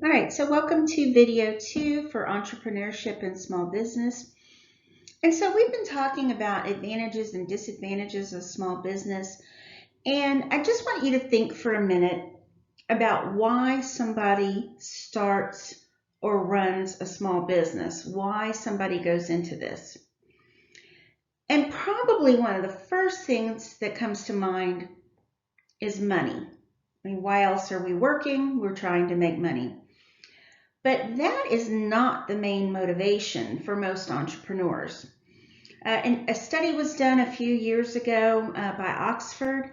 All right, so welcome to video 2 for entrepreneurship and small business. And so we've been talking about advantages and disadvantages of small business. And I just want you to think for a minute about why somebody starts or runs a small business, why somebody goes into this. And probably one of the first things that comes to mind is money. I mean, why else are we working? We're trying to make money. But that is not the main motivation for most entrepreneurs. And a study was done a few years ago by Oxford,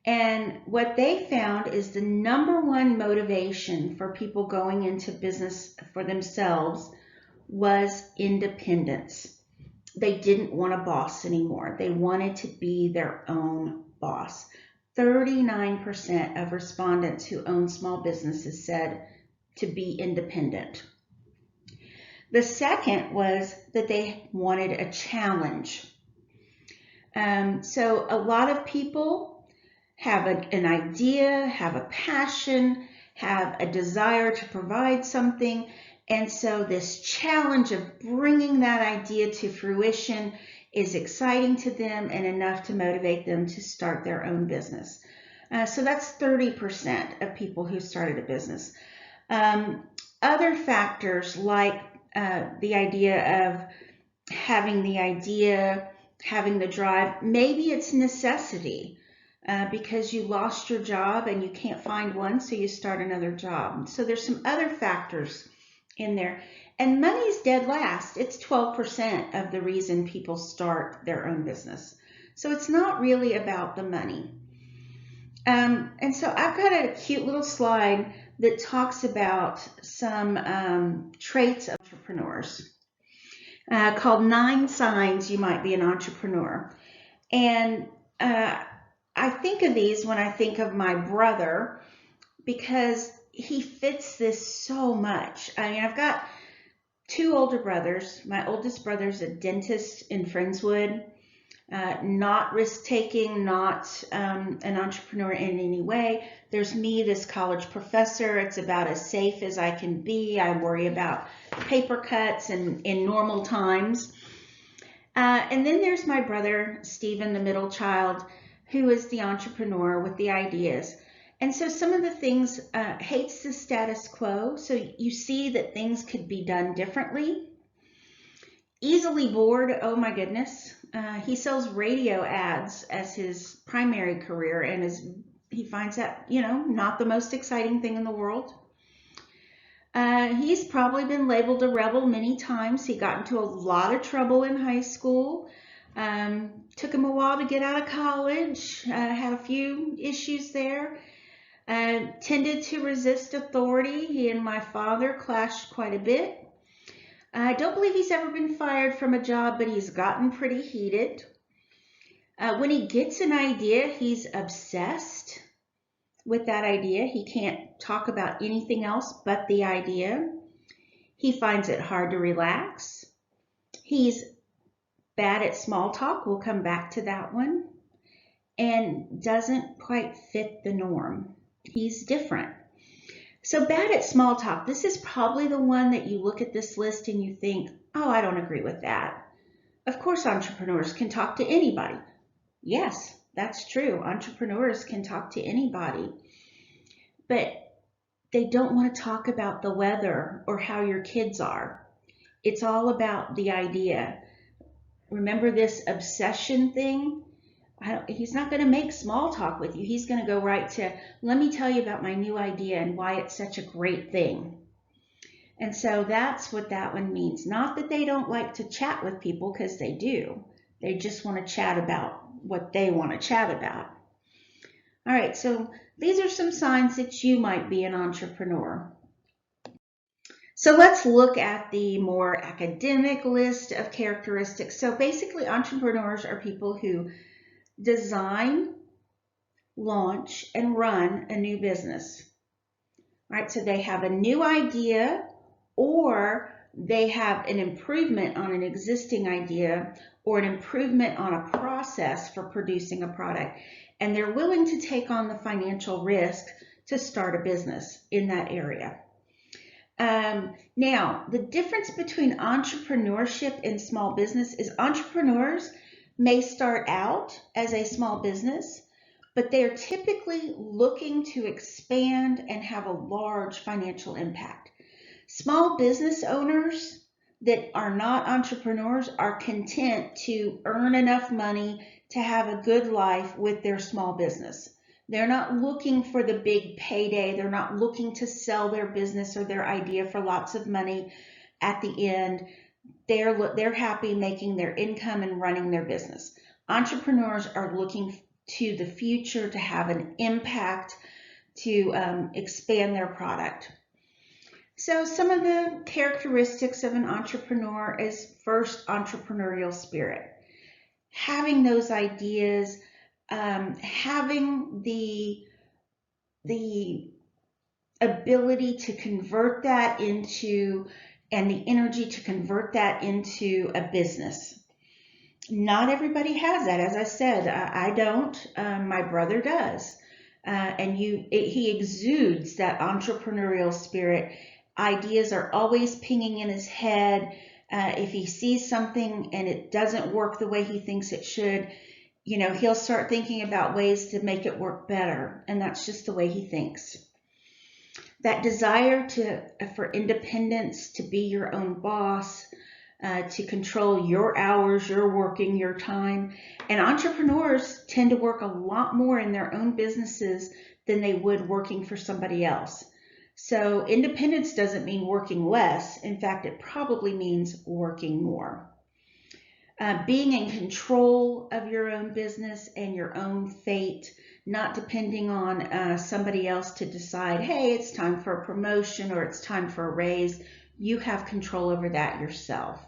and what they found is the number one motivation for people going into business for themselves was independence. They didn't want a boss anymore. They wanted to be their own boss. 39% of respondents who own small businesses said to be independent. The second was that they wanted a challenge. So a lot of people have an idea, have a passion, have a desire to provide something. And so this challenge of bringing that idea to fruition is exciting to them and enough to motivate them to start their own business. So that's 30% of people who started a business. Other factors like the idea of having the idea, having the drive, maybe it's necessity because you lost your job and you can't find one, so you start another job. So there's some other factors in there. And money's dead last. It's 12% of the reason people start their own business. So it's not really about the money. And so I've got a cute little slide that talks about some traits of entrepreneurs called 9 Signs You Might Be an Entrepreneur. And I think of these when I think of my brother because he fits this so much. I mean, I've got 2 older brothers. My oldest brother's a dentist in Friendswood. Not risk-taking, not an entrepreneur in any way. There's me, this college professor. It's about as safe as I can be. I worry about paper cuts and in normal times. And then there's my brother, Stephen, the middle child, who is the entrepreneur with the ideas. And so some of the things, hates the status quo. So you see that things could be done differently. Easily bored, oh my goodness. He sells radio ads as his primary career and he finds that, not the most exciting thing in the world. He's probably been labeled a rebel many times. He got into a lot of trouble in high school. Took him a while to get out of college, had a few issues there. Tended to resist authority. He and my father clashed quite a bit. I don't believe he's ever been fired from a job, but he's gotten pretty heated. When he gets an idea, he's obsessed with that idea. He can't talk about anything else but the idea. He finds it hard to relax. He's bad at small talk. We'll come back to that one. And doesn't quite fit the norm. He's different. So bad at small talk. This is probably the one that you look at this list and you think, oh, I don't agree with that. Of course, entrepreneurs can talk to anybody. Yes, that's true. Entrepreneurs can talk to anybody. But they don't want to talk about the weather or how your kids are. It's all about the idea. Remember this obsession thing? He's not going to make small talk with you. He's going to go right to, let me tell you about my new idea and why it's such a great thing. And so that's what that one means. Not that they don't like to chat with people, because they do. They just want to chat about what they want to chat about. All right, so these are some signs that you might be an entrepreneur. So let's look at the more academic list of characteristics. So basically, entrepreneurs are people who design, launch, and run a new business. All right, so they have a new idea or they have an improvement on an existing idea or an improvement on a process for producing a product. And they're willing to take on the financial risk to start a business in that area. Now, the difference between entrepreneurship and small business is entrepreneurs may start out as a small business, but they're typically looking to expand and have a large financial impact. Small business owners that are not entrepreneurs are content to earn enough money to have a good life with their small business. They're not looking for the big payday. They're not looking to sell their business or their idea for lots of money at the end. They're happy making their income and running their business. Entrepreneurs are looking to the future to have an impact, to expand their product. So some of the characteristics of an entrepreneur is first, entrepreneurial spirit. Having those ideas, having the ability to convert that into, and the energy to convert that into a business. Not everybody has that. As I said, I don't. My brother does. And he exudes that entrepreneurial spirit. Ideas are always pinging in his head. If he sees something and it doesn't work the way he thinks it should, he'll start thinking about ways to make it work better. And that's just the way he thinks. That desire for independence, to be your own boss, to control your hours, your working, your time. And entrepreneurs tend to work a lot more in their own businesses than they would working for somebody else. So independence doesn't mean working less. In fact, it probably means working more. Being in control of your own business and your own fate, not depending on somebody else to decide, hey, it's time for a promotion or it's time for a raise. You have control over that yourself.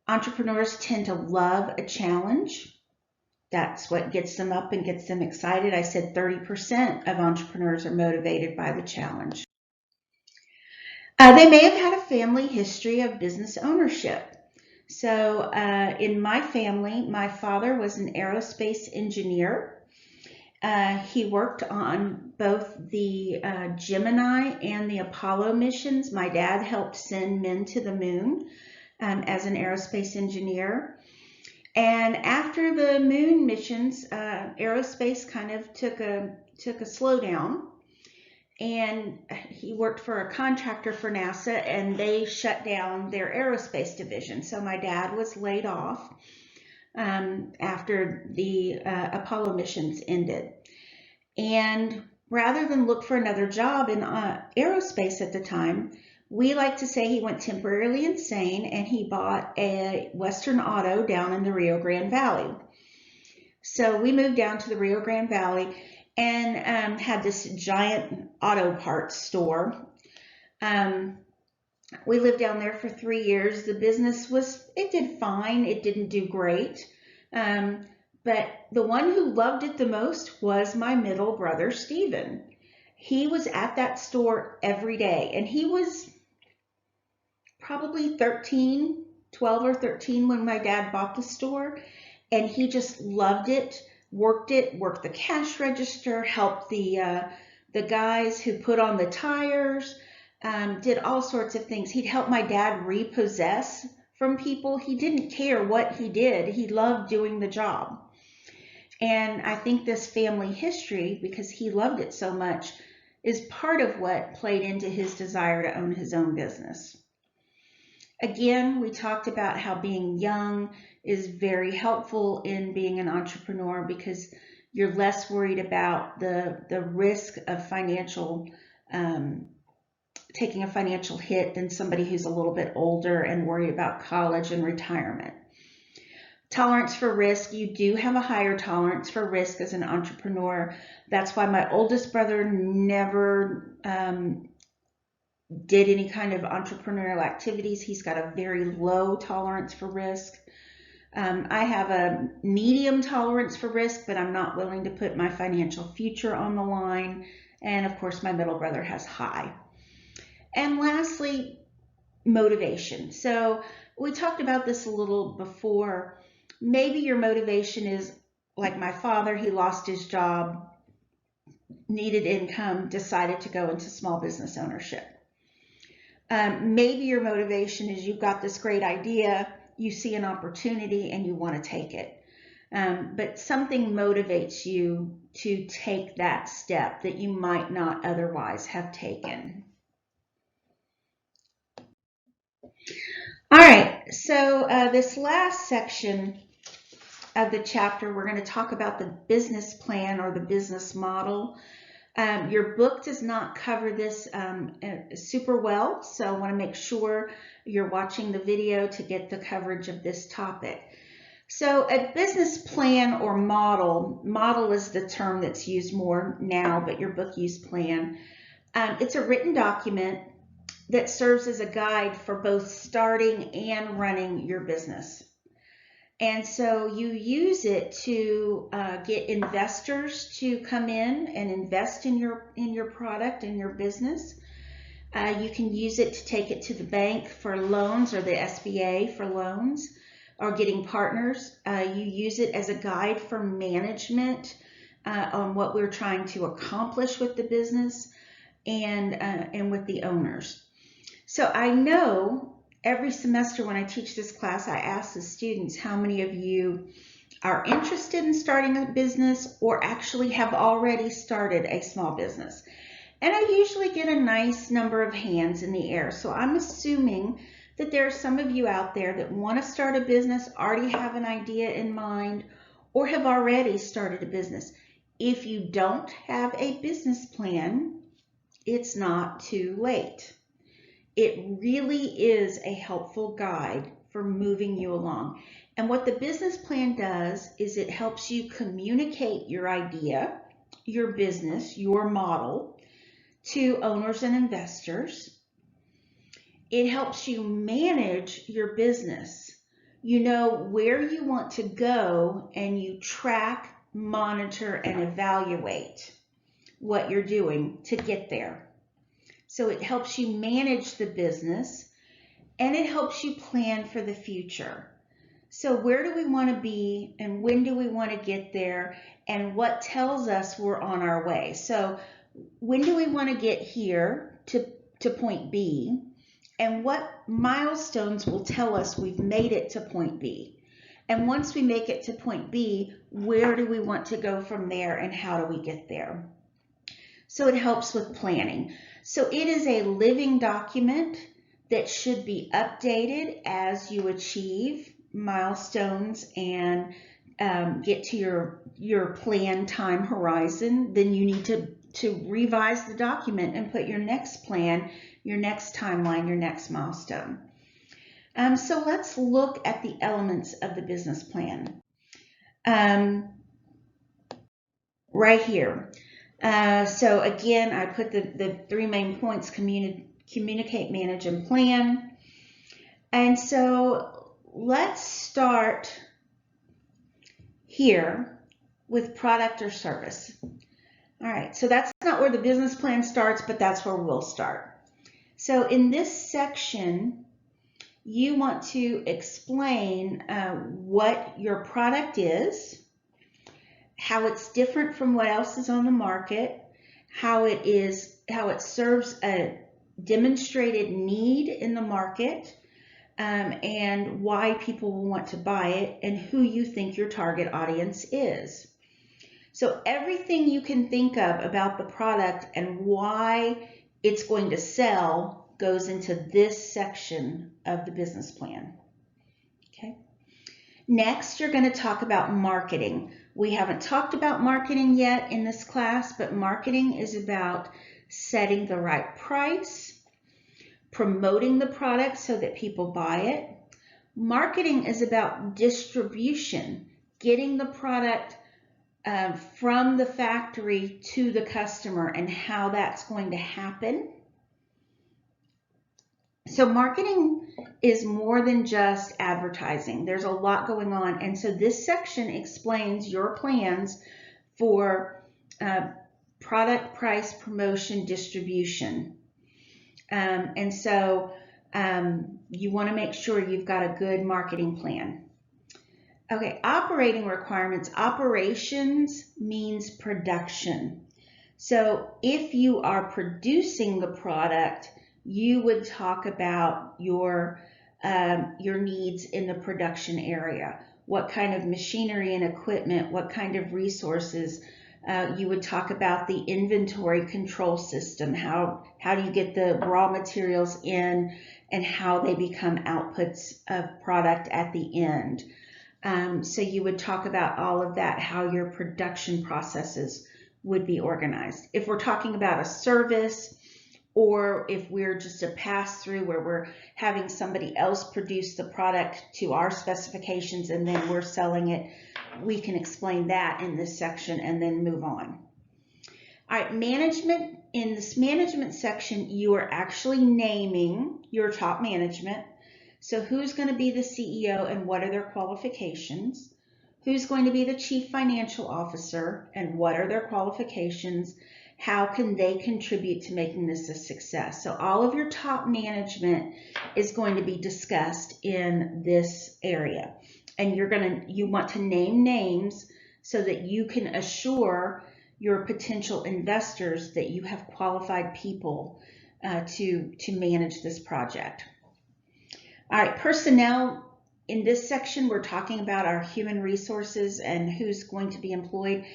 Entrepreneurs tend to love a challenge. That's what gets them up and gets them excited. I said 30% of entrepreneurs are motivated by the challenge. They may have had a family history of business ownership. So in my family, my father was an aerospace engineer. He worked on both the Gemini and the Apollo missions. My dad helped send men to the moon as an aerospace engineer. And after the moon missions, aerospace kind of took a slowdown. And he worked for a contractor for NASA, and they shut down their aerospace division. So my dad was laid off after the Apollo missions ended. And rather than look for another job in aerospace at the time, we like to say he went temporarily insane and he bought a Western Auto down in the Rio Grande Valley. So we moved down to the Rio Grande Valley and had this giant auto parts store. We lived down there for 3 years. The business it did fine. It didn't do great. But the one who loved it the most was my middle brother, Stephen. He was at that store every day, and he was probably 12 or 13 when my dad bought the store, and he just loved it, worked the cash register, helped the guys who put on the tires, did all sorts of things. He'd help my dad repossess from people. He didn't care what he did. He loved doing the job. And I think this family history, because he loved it so much, is part of what played into his desire to own his own business. Again, we talked about how being young is very helpful in being an entrepreneur because you're less worried about the risk of taking a financial hit than somebody who's a little bit older and worried about college and retirement. Tolerance for risk. You do have a higher tolerance for risk as an entrepreneur. That's why my oldest brother never did any kind of entrepreneurial activities. He's got a very low tolerance for risk. I have a medium tolerance for risk, but I'm not willing to put my financial future on the line. And of course, my middle brother has high. And lastly, motivation. So we talked about this a little before. Maybe your motivation is like my father. He lost his job, needed income, decided to go into small business ownership. Maybe your motivation is you've got this great idea, you see an opportunity, and you want to take it. But something motivates you to take that step that you might not otherwise have taken. All right, so this last section of the chapter, we're going to talk about the business plan or the business model. Your book does not cover this super well, so I want to make sure you're watching the video to get the coverage of this topic. So a business plan or model is the term that's used more now, but your book used plan. It's a written document that serves as a guide for both starting and running your business. And so you use it to get investors to come in and invest in your product and your business. You can use it to take it to the bank for loans or the SBA for loans or getting partners. You use it as a guide for management on what we're trying to accomplish with the business and with the owners. So I know every semester when I teach this class, I ask the students how many of you are interested in starting a business or actually have already started a small business. And I usually get a nice number of hands in the air. So I'm assuming that there are some of you out there that want to start a business, already have an idea in mind, or have already started a business. If you don't have a business plan, it's not too late. It really is a helpful guide for moving you along. And what the business plan does is it helps you communicate your idea, your business, your model to owners and investors. It helps you manage your business. You know where you want to go and you track, monitor, and evaluate what you're doing to get there. So it helps you manage the business and it helps you plan for the future. So where do we want to be and when do we want to get there and what tells us we're on our way? So when do we want to get here to point B and what milestones will tell us we've made it to point B? And once we make it to point B, where do we want to go from there and how do we get there? So it helps with planning. So it is a living document that should be updated as you achieve milestones and get to your planned time horizon. Then you need to revise the document and put your next plan, your next timeline, your next milestone. So let's look at the elements of the business plan. Right here. So again, I put the three main points: communicate, manage, and plan. And so let's start here with product or service. All right, so that's not where the business plan starts, but that's where we'll start. So in this section, you want to explain what your product is, how it's different from what else is on the market, how it serves a demonstrated need in the market, and why people will want to buy it, and who you think your target audience is. So everything you can think of about the product and why it's going to sell goes into this section of the business plan. Okay. Next, you're going to talk about marketing. We haven't talked about marketing yet in this class, but marketing is about setting the right price, promoting the product so that people buy it. Marketing is about distribution, getting the product from the factory to the customer and how that's going to happen. So marketing is more than just advertising. There's a lot going on. And so this section explains your plans for product, price, promotion, distribution. And so you want to make sure you've got a good marketing plan. Okay, operating requirements. Operations means production. So if you are producing the product, you would talk about your needs in the production area. What kind of machinery and equipment, what kind of resources. You would talk about the inventory control system. How do you get the raw materials in and how they become outputs of product at the end. So you would talk about all of that, how your production processes would be organized. If we're talking about a service, or if we're just a pass-through where we're having somebody else produce the product to our specifications and then we're selling it, we can explain that in this section and then move on. All right, management. In this management section, you are actually naming your top management. So who's going to be the CEO and what are their qualifications? Who's going to be the chief financial officer and what are their qualifications? How can they contribute to making this a success? So all of your top management is going to be discussed in this area. And you want to name names so that you can assure your potential investors that you have qualified people to manage this project. All right, personnel. In this section, we're talking about our human resources and who's going to be employed,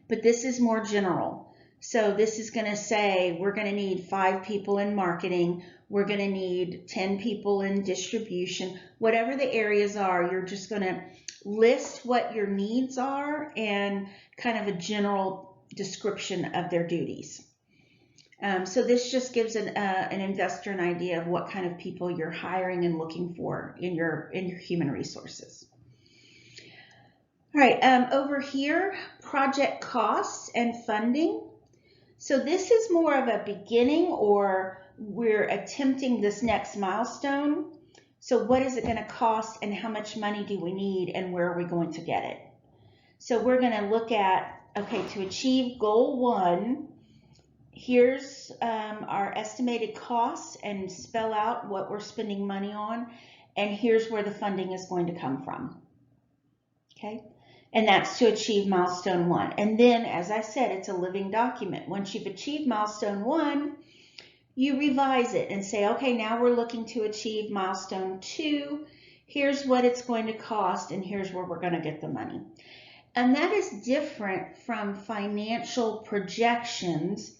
but this is more general. So this is going to say we're going to need 5 people in marketing, we're going to need 10 people in distribution. Whatever the areas are, you're just going to list what your needs are and kind of a general description of their duties. So this just gives an investor an idea of what kind of people you're hiring and looking for in your human resources. All right, over here, project costs and funding. So this is more of a beginning, or we're attempting this next milestone. So what is it going to cost and how much money do we need and where are we going to get it? So we're going to look at, okay, to achieve goal 1, here's our estimated costs and spell out what we're spending money on, and here's where the funding is going to come from. Okay, and that's to achieve milestone 1. And then, as I said, it's a living document. Once you've achieved milestone 1, you revise it and say, okay, now we're looking to achieve milestone 2. Here's what it's going to cost, and here's where we're going to get the money. And that is different from financial projections,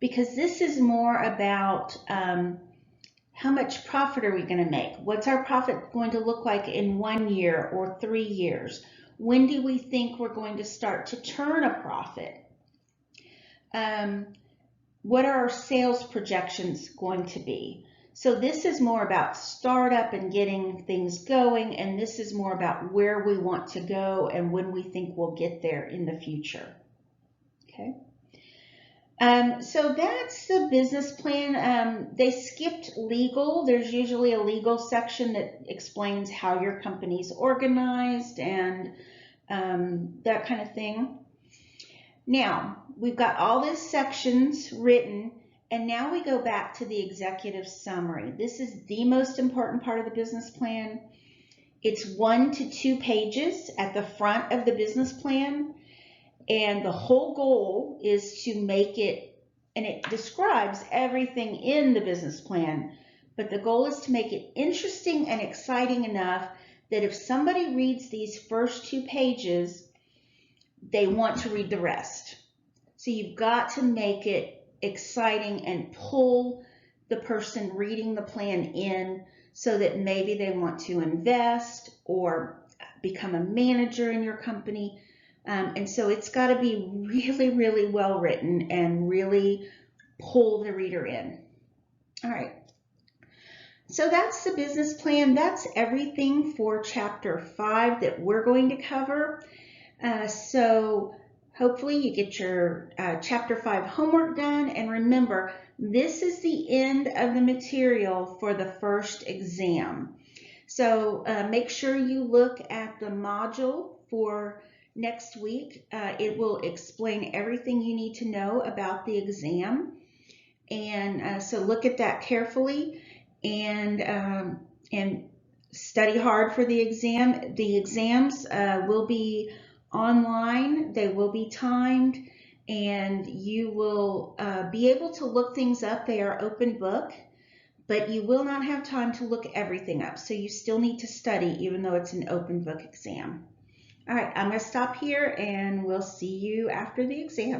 because this is more about how much profit are we going to make? What's our profit going to look like in 1 year or 3 years? When do we think we're going to start to turn a profit? What are our sales projections going to be? So this is more about startup and getting things going, and this is more about where we want to go and when we think we'll get there in the future. Okay. So that's the business plan. They skipped legal. There's usually a legal section that explains how your company's organized and that kind of thing. Now, we've got all these sections written, and now we go back to the executive summary. This is the most important part of the business plan. It's 1 to 2 pages at the front of the business plan. And the whole goal is to make it, and it describes everything in the business plan, but the goal is to make it interesting and exciting enough that if somebody reads these first 2 pages, they want to read the rest. So you've got to make it exciting and pull the person reading the plan in so that maybe they want to invest or become a manager in your company. And so it's got to be really, really well written and really pull the reader in. All right. So that's the business plan. That's everything for chapter 5 that we're going to cover. So hopefully you get your chapter 5 homework done. And remember, this is the end of the material for the first exam. So make sure you look at the module for next week. It will explain everything you need to know about the exam. And so look at that carefully and study hard for the exam. The exams will be online, they will be timed, and you will be able to look things up. They are open book, but you will not have time to look everything up. So you still need to study even though it's an open book exam. All right, I'm going to stop here and we'll see you after the exam.